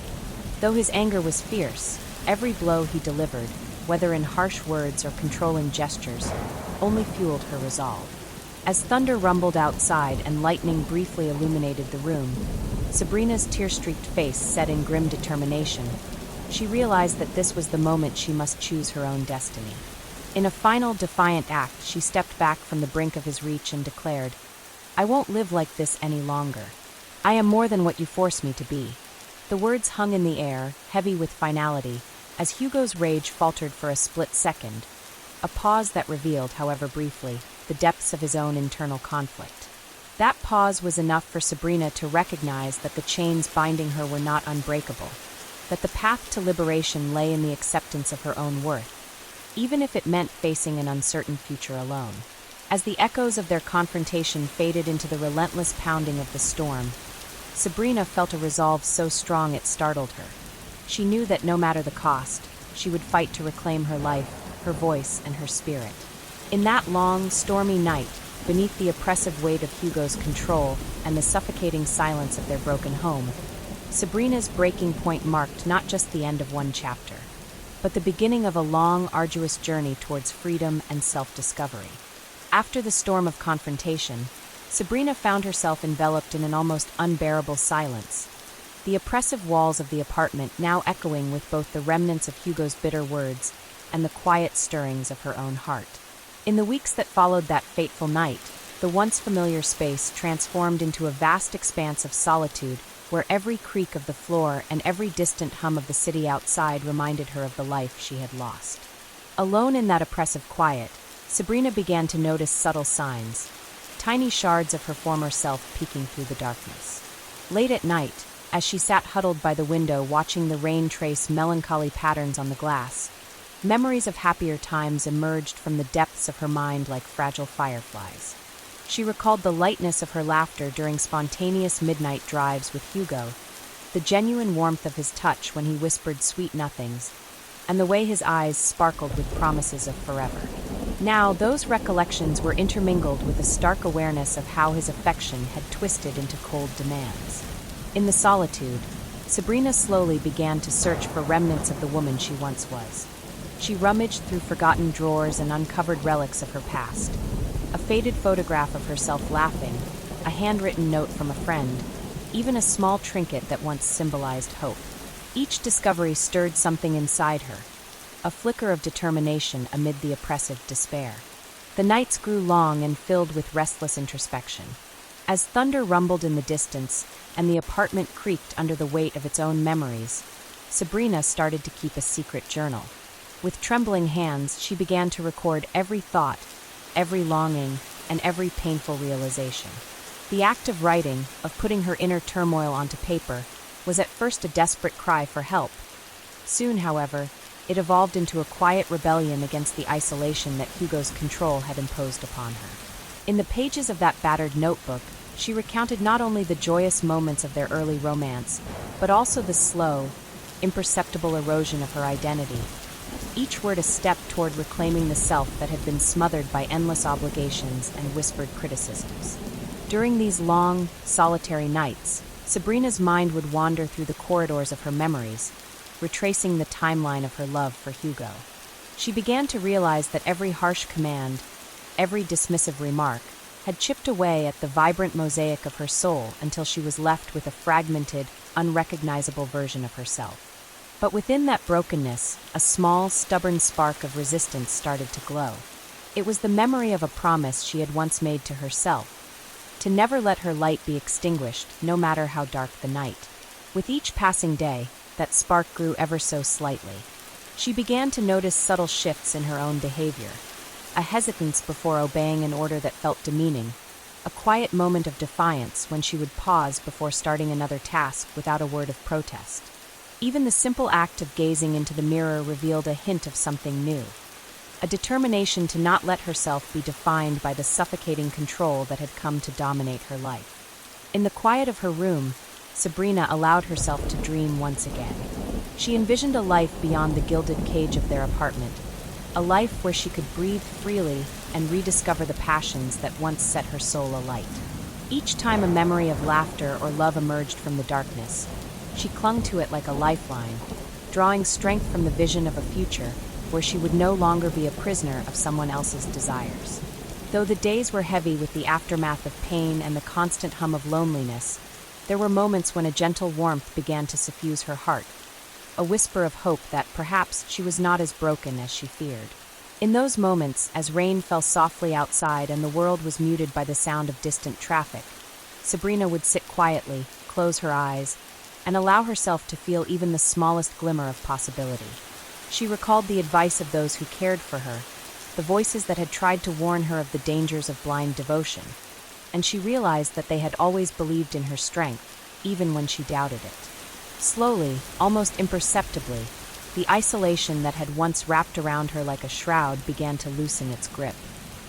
Speaker 1: Though his anger was fierce, every blow he delivered, whether in harsh words or controlling gestures, only fueled her resolve. As thunder rumbled outside and lightning briefly illuminated the room, Sabrina's tear-streaked face set in grim determination. She realized that this was the moment she must choose her own destiny. In a final defiant act, she stepped back from the brink of his reach and declared, "I won't live like this any longer. I am more than what you force me to be." The words hung in the air, heavy with finality, as Hugo's rage faltered for a split second, a pause that revealed, however briefly, the depths of his own internal conflict. That pause was enough for Sabrina to recognize that the chains binding her were not unbreakable, that the path to liberation lay in the acceptance of her own worth, even if it meant facing an uncertain future alone. As the echoes of their confrontation faded into the relentless pounding of the storm, Sabrina felt a resolve so strong it startled her. She knew that no matter the cost, she would fight to reclaim her life, her voice, and her spirit. In that long, stormy night, beneath the oppressive weight of Hugo's control and the suffocating silence of their broken home, Sabrina's breaking point marked not just the end of one chapter, but the beginning of a long, arduous journey towards freedom and self-discovery. After the storm of confrontation, Sabrina found herself enveloped in an almost unbearable silence, the oppressive walls of the apartment now echoing with both the remnants of Hugo's bitter words and the quiet stirrings of her own heart. In the weeks that followed that fateful night, the once familiar space transformed into a vast expanse of solitude where every creak of the floor and every distant hum of the city outside reminded her of the life she had lost. Alone in that oppressive quiet, Sabrina began to notice subtle signs, tiny shards of her former self peeking through the darkness. Late at night, as she sat huddled by the window watching the rain trace melancholy patterns on the glass, memories of happier times emerged from the depths of her mind like fragile fireflies. She recalled the lightness of her laughter during spontaneous midnight drives with Hugo, the genuine warmth of his touch when he whispered sweet nothings, and the way his eyes sparkled with promises of forever. Now, those recollections were intermingled with a stark awareness of how his affection had twisted into cold demands. In the solitude, Sabrina slowly began to search for remnants of the woman she once was. She rummaged through forgotten drawers and uncovered relics of her past. A faded photograph of herself laughing, a handwritten note from a friend, even a small trinket that once symbolized hope. Each discovery stirred something inside her, a flicker of determination amid the oppressive despair. The nights grew long and filled with restless introspection. As thunder rumbled in the distance and the apartment creaked under the weight of its own memories, Sabrina started to keep a secret journal. With trembling hands, she began to record every thought, every longing, and every painful realization. The act of writing, of putting her inner turmoil onto paper, was at first a desperate cry for help. Soon, however, it evolved into a quiet rebellion against the isolation that Hugo's control had imposed upon her. In the pages of that battered notebook, she recounted not only the joyous moments of their early romance, but also the slow, imperceptible erosion of her identity, each word a step toward reclaiming the self that had been smothered by endless obligations and whispered criticisms. During these long, solitary nights, Sabrina's mind would wander through the corridors of her memories, retracing the timeline of her love for Hugo. She began to realize that every harsh command, every dismissive remark, had chipped away at the vibrant mosaic of her soul until she was left with a fragmented, unrecognizable version of herself. But within that brokenness, a small, stubborn spark of resistance started to glow. It was the memory of a promise she had once made to herself, to never let her light be extinguished, no matter how dark the night. With each passing day, that spark grew ever so slightly. She began to notice subtle shifts in her own behavior, a hesitance before obeying an order that felt demeaning, a quiet moment of defiance when she would pause before starting another task without a word of protest. Even the simple act of gazing into the mirror revealed a hint of something new, a determination to not let herself be defined by the suffocating control that had come to dominate her life. In the quiet of her room, Sabrina allowed herself to dream once again. She envisioned a life beyond the gilded cage of their apartment, a life where she could breathe freely and rediscover the passions that once set her soul alight. Each time a memory of laughter or love emerged from the darkness, she clung to it like a lifeline, drawing strength from the vision of a future where she would no longer be a prisoner of someone else's desires. Though the days were heavy with the aftermath of pain and the constant hum of loneliness, there were moments when a gentle warmth began to suffuse her heart, a whisper of hope that perhaps she was not as broken as she feared. In those moments, as rain fell softly outside and the world was muted by the sound of distant traffic, Sabrina would sit quietly, close her eyes, and allow herself to feel even the smallest glimmer of possibility. She recalled the advice of those who cared for her, the voices that had tried to warn her of the dangers of blind devotion, and she realized that they had always believed in her strength, even when she doubted it. Slowly, almost imperceptibly, the isolation that had once wrapped around her like a shroud began to loosen its grip.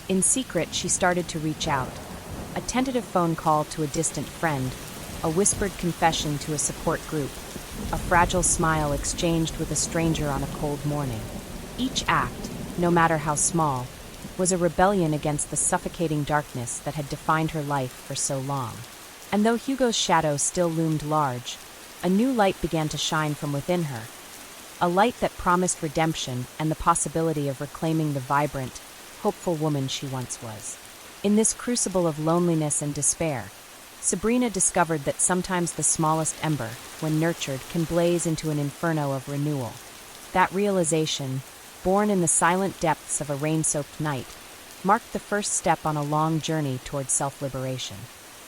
Speaker 1: In secret, she started to reach out. A tentative phone call to a distant friend, a whispered confession to a support group, a fragile smile exchanged with a stranger on a cold morning. Each act, no matter how small, was a rebellion against the suffocating darkness that had defined her life for so long. And though Hugo's shadow still loomed large, a new light began to shine from within her, a light that promised redemption and the possibility of reclaiming the vibrant, hopeful woman she once was. In this crucible of loneliness and despair, Sabrina discovered that sometimes the smallest ember, when nurtured, can blaze into an inferno of renewal. That realization, born in the silent depths of a rain-soaked night, marked the first step on a long journey toward self-liberation.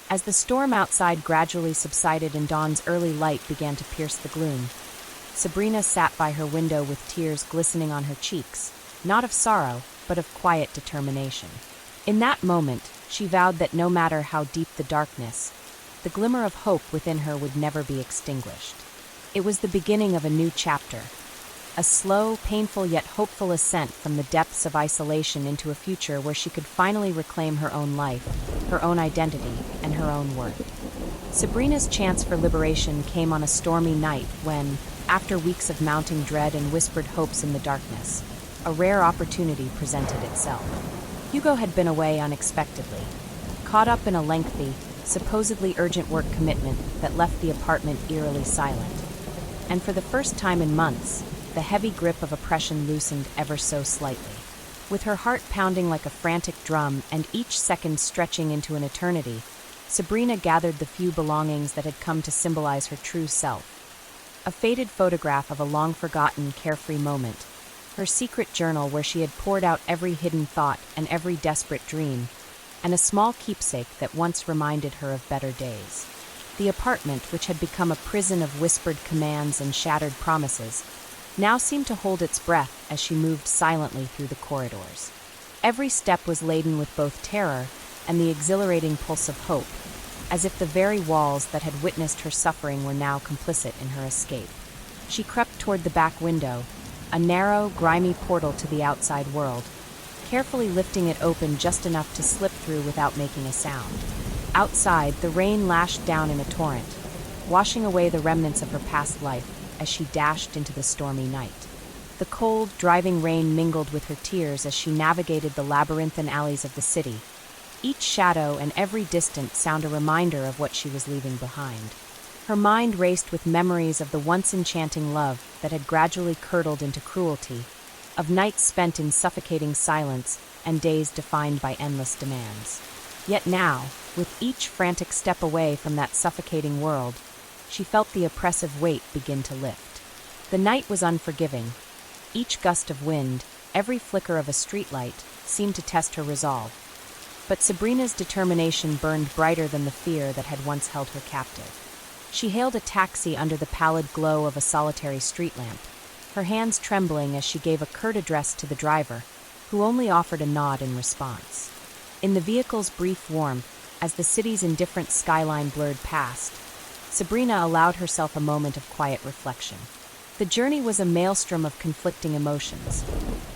Speaker 1: As the storm outside gradually subsided and dawn's early light began to pierce the gloom, Sabrina sat by her window with tears glistening on her cheeks, not of sorrow, but of quiet determination. In that moment, she vowed that no matter how deep the darkness, the glimmer of hope within her would never be extinguished. It was the beginning of a new chapter, a slow, painful yet hopeful ascent from the depths of isolation into a future where she could finally reclaim her own life, her own identity, and her own worth. Sabrina's chance for liberation came on a stormy night when, after weeks of mounting dread and whispered hopes in the darkness, a rare opportunity presented itself. Hugo had been away unexpectedly, caught up in a lengthy, supposedly urgent work commitment that left the apartment eerily silent. And for the first time in months, the heavy grip of oppression loosened ever so slightly. With her heart pounding like a frantic drum and each second stretching into an eternity, Sabrina gathered the few belongings that had come to symbolize her true self. A faded photograph of a long-forgotten, carefree moment, her secret journal where she had poured out every hidden thought and every desperate dream, and a small keepsake that once reminded her of better days. The apartment, which had become a prison of whispered commands and shattered promises, now seemed to hold its breath as she moved silently through the corridors. Every step was laden with both terror and the exhilarating pulse of hope, as if the very walls that had witnessed her suffering were now complicit in her escape. She crept toward the back window, a narrow, grimy portal to the outside world, carefully lifting it open just enough to slip through without making a sound. Outside, the rain lashed down in a torrent, washing away the remnants of her past life as she dashed into the stormy night. The cold, driving rain mingled with her tears as she navigated the labyrinthine alleys of the city, each shadow and every distant sound a reminder of what she was leaving behind. Her mind raced with memories of the once enchanting love that had gradually curdled into cruelty, of nights spent in suffocating silence and days defined by endless demands. Yet now, with each frantic step away from that suffocating world, she felt the oppressive weight begin to lift. The night was unforgiving. Each gust of wind, every flicker of a streetlight, seemed to test her resolve. But Sabrina's determination burned brighter than the fear that had once held her captive. She hailed a taxi under the pallid glow of a solitary street lamp, her hands trembling as she gave a curt address to the driver, who only offered a nod in response. In the vehicle's brief warmth, as the city's indifferent skyline blurred past, Sabrina allowed herself a moment of quiet reflection. The journey was a maelstrom of conflicting emotions: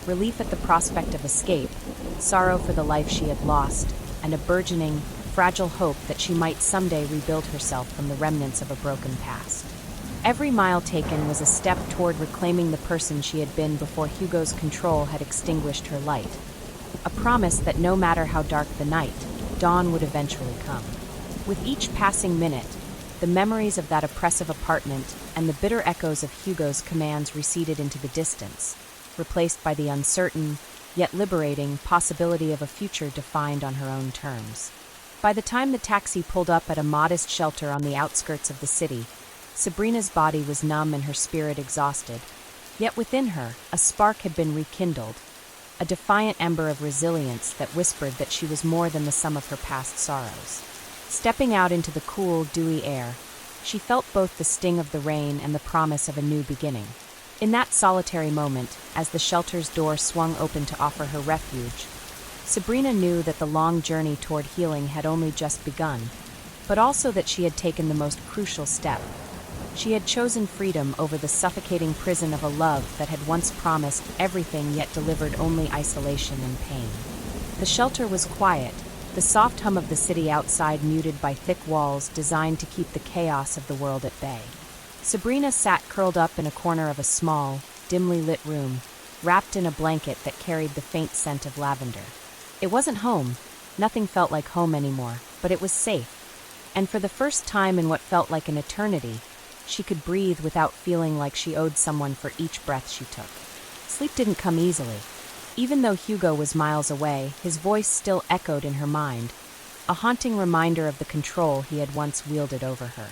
Speaker 1: relief at the prospect of escape, sorrow for the life she had lost, and a burgeoning, fragile hope that she might someday rebuild herself from the remnants of a broken past. Every mile taken was a step toward reclaiming the person she had been before Hugo's control had extinguished her light. A promise that no matter how dark the night, dawn would eventually come. With each passing minute, the memories of that oppressive apartment and the bitter echoes of Hugo's commands receded into the distance, replaced by the uncertain, yet liberating, possibility of a future defined on her own terms. By the time the taxi pulled up at a modest shelter on the outskirts of the city, Sabrina's body was numb and her spirit exhausted. Yet within her, a spark had been rekindled, a defiant ember of resilience that whispered that she was more than the sum of her past sorrows. Stepping out into the cool, dewy air, she felt both the sting of the rain and the promise of a new beginning. In that solitary moment, as the shelter's door swung open to offer her refuge, Sabrina knew that the long journey toward healing had only just begun, but also that she had taken the most crucial step. She had chosen freedom over the suffocating prison of a love that had once promised everything yet delivered only isolation and pain. The shelter was quiet, the soft hum of the city outside muted by thick walls designed to keep the chaos of the world at bay. Sabrina sat curled up in a corner of a small, dimly lit room, wrapped in a blanket that carried the faint scent of lavender. It wasn't home. Nothing felt like home anymore, but it was safe. And for the first time in what felt like an eternity, she could breathe without feeling like she owed someone for each breath she took. Sleep didn't come easily. Even though Hugo was miles away, his voice still echoed in her mind, a haunting reminder of the control he had once wielded over her.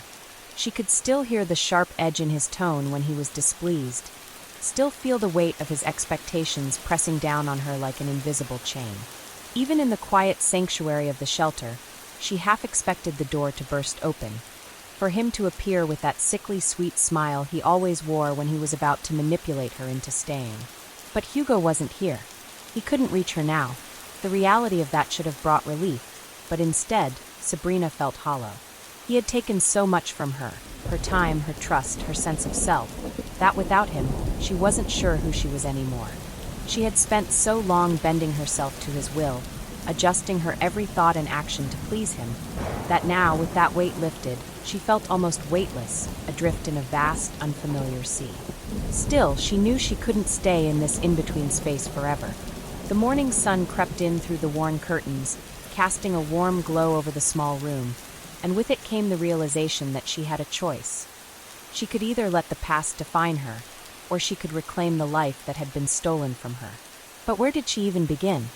Speaker 1: She could still hear the sharp edge in his tone when he was displeased, still feel the weight of his expectations pressing down on her like an invisible chain. Even in the quiet sanctuary of the shelter, she half expected the door to burst open, for him to appear with that sickly sweet smile he always wore when he was about to manipulate her into staying. But Hugo wasn't here. He couldn't reach her now. The reality of that should have brought relief, but instead, Sabrina felt hollow. He had taken so much from her, her time, her trust, her sense of self, that without him, she wasn't sure who she was anymore. She had spent so long bending herself to his will, adjusting her every thought and action to please him, that now, with that weight lifted, she felt almost weightless, adrift in a vast, unfamiliar sea. Still, she knew she couldn't stay in this in-between space forever. The morning sun crept in through the worn curtains, casting a warm glow over the small room, and with it came the realization that she had a choice. She could either let the past define her, or she could reclaim the life that had been stolen from her. But where did she even begin?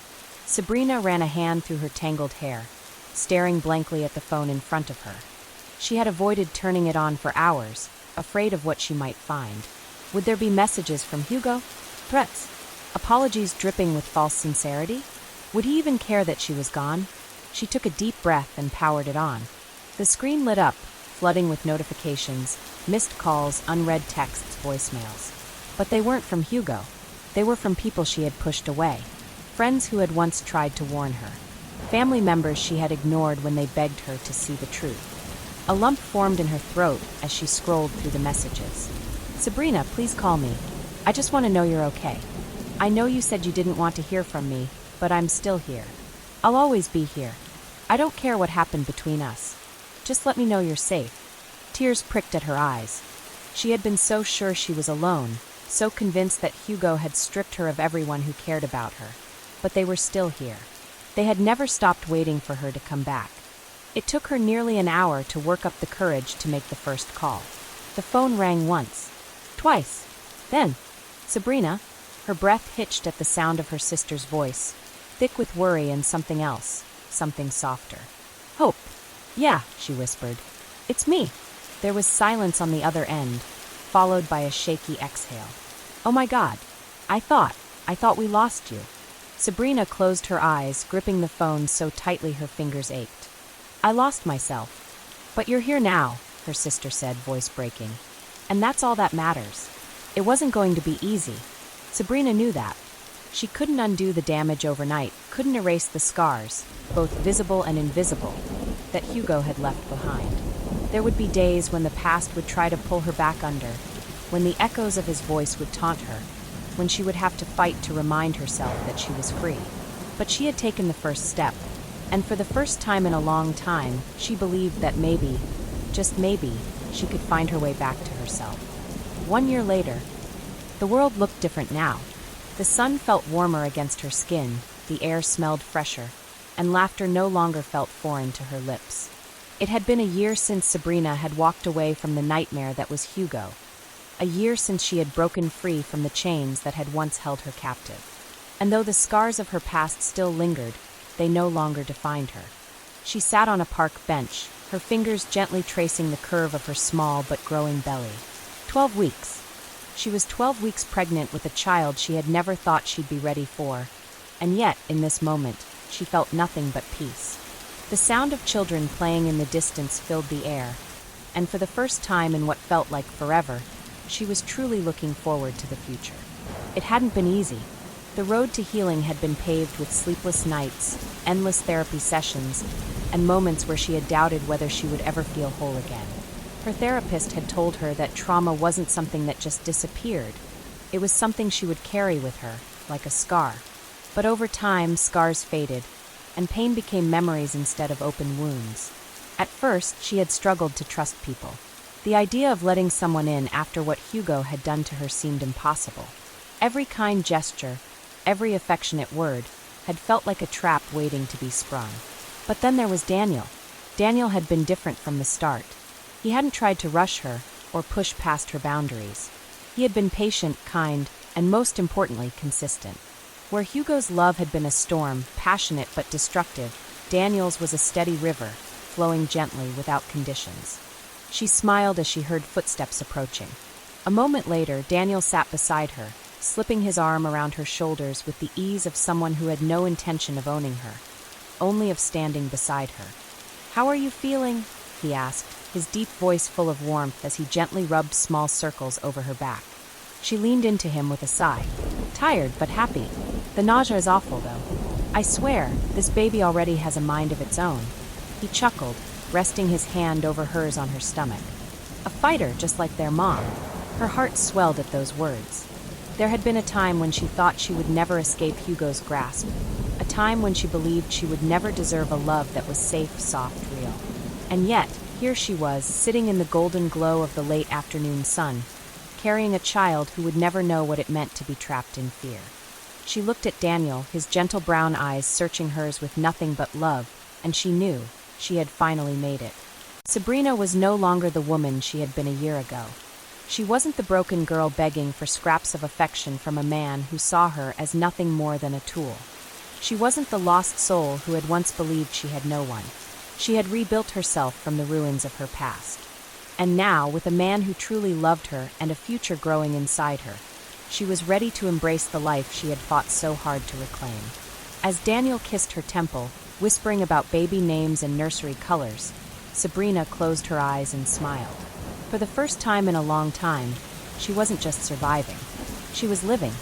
Speaker 1: Sabrina ran a hand through her tangled hair, staring blankly at the phone in front of her. She had avoided turning it on for hours, afraid of what she might find. Would there be messages from Hugo? Threats? Apologies dripping with false sincerity? Would he even care that she was gone? She took a deep breath and powered it on. The screen lit up, flooding with notifications, missed calls, unread texts, voicemails. But they weren't from Hugo. They were from people she had pushed away. Friends who had once tried to warn her. Family members she had ignored when they begged her to see the truth. A lump formed in her throat as she scrolled through the messages. Sabrina, please call me. I just want to know you're okay. I know you said you didn't want to hear from me, but I'm still here. I'll always be here. I don't care what happened between us. Just let me know you're safe. Tears pricked at her eyes. She had been so sure she was alone, so convinced that Hugo had stripped her of everyone who cared about her. But they were still here. They had never stopped waiting for her to come back. It took her nearly an hour to work up the courage to make the first call. The phone rang once, twice. Then, Sabrina, her breath hitched at the sound of her sister's voice, thick with worry and something else, something softer. Hope. Yeah, she whispered. It's me. There was silence on the other end, followed by a shaky exhale. Oh my God. I thought we lost you. Sabrina closed her eyes, gripping the phone so tightly her fingers ached. I lost myself. But you're here now, her sister said, voice breaking. And that's all that matters. It wasn't going to be easy. Sabrina knew that. She couldn't undo the damage overnight, couldn't erase the scars, both visible and invisible, that Hugo had left behind. There would be days when the past would try to pull her back under, when the echoes of his voice would taunt her, when she would have to fight to remind herself that she was free. But she had taken the first step, and for the first time in a long time, she believed that maybe, just maybe, she could find her way back to herself. 1 year later, the world looked different now. The sun felt warmer against her skin, the air smelled fresher, and laughter no longer felt foreign to her lips. It had been a year since Sabrina had walked away from the nightmare that was Hugo. A year since she had broken free from the chains that had once held her captive. And though the scars of her past still lingered, they no longer defined her. She sat on a park bench, her fingers gently tracing the curve of her small but growing belly. 12 weeks. She was 12 weeks pregnant with a child she had never thought she'd be ready for, and yet, in this moment, she felt nothing but peace. The sound of children playing in the distance filled the air, and for the first time in what felt like forever, she was truly looking forward to the future. It hadn't been easy. The road to healing had been paved with sleepless nights, endless therapy sessions, and moments where she had doubted whether she would ever feel whole again. Her therapist had told her that trauma wasn't something that just disappeared. It was something she would carry with her, like a scar. But over time, scars faded, and pain became memories instead of open wounds. At first, she had struggled to trust people. The idea of letting someone in after what Hugo had done to her seemed impossible. Every kind gesture, every affectionate word, had felt like a trap waiting to be sprung. But then there was Daniel. Daniel had been different from the start. He hadn't tried to rush her or push past her boundaries. He had been patient, kind, and most importantly, consistent. Where Hugo's love had been a storm, passionate but destructive, Daniel's was a steady river, flowing gently without conditions. She smiled as she heard footsteps approaching. A moment later, Daniel sat beside her, slipping his arm around her shoulders with the ease of someone who had no intention of owning her, only of standing beside her. "How are you feeling?" he asked, his deep voice full of warmth as he gently rubbed small circles over her back. She leaned into him with a sigh. "Tired, but happy. The nausea is awful, though. I swear, this baby already has a mind of its own." He chuckled, resting his hand over hers on her stomach. A fighter, just like their mom. Her heart swelled at those words. There had been a time when she thought she would never escape Hugo's grasp, a time when she believed she would never deserve a love that was safe, soft, real. And yet, here she was, sitting in the golden glow of the late afternoon sun, carrying a child who would never know what it meant to be trapped in fear. She looked at Daniel, his gentle brown eyes searching hers with nothing but love, and she knew she had finally made it. Sabrina was no longer the woman she had been a year ago. She wasn't the broken girl begging for scraps of affection from a man who saw her as nothing more than a tool. She wasn't the lost soul who had once believed she had no one. She had rebuilt herself from the ruins of her past. And now, with a man who truly loved her and a future growing inside her, she was ready to embrace the life she had fought so hard to reclaim. As Daniel kissed her temple, whispering about baby names and nursery colors, Sabrina closed her eyes and smiled. For the first time in a long time, she wasn't just surviving. She was living.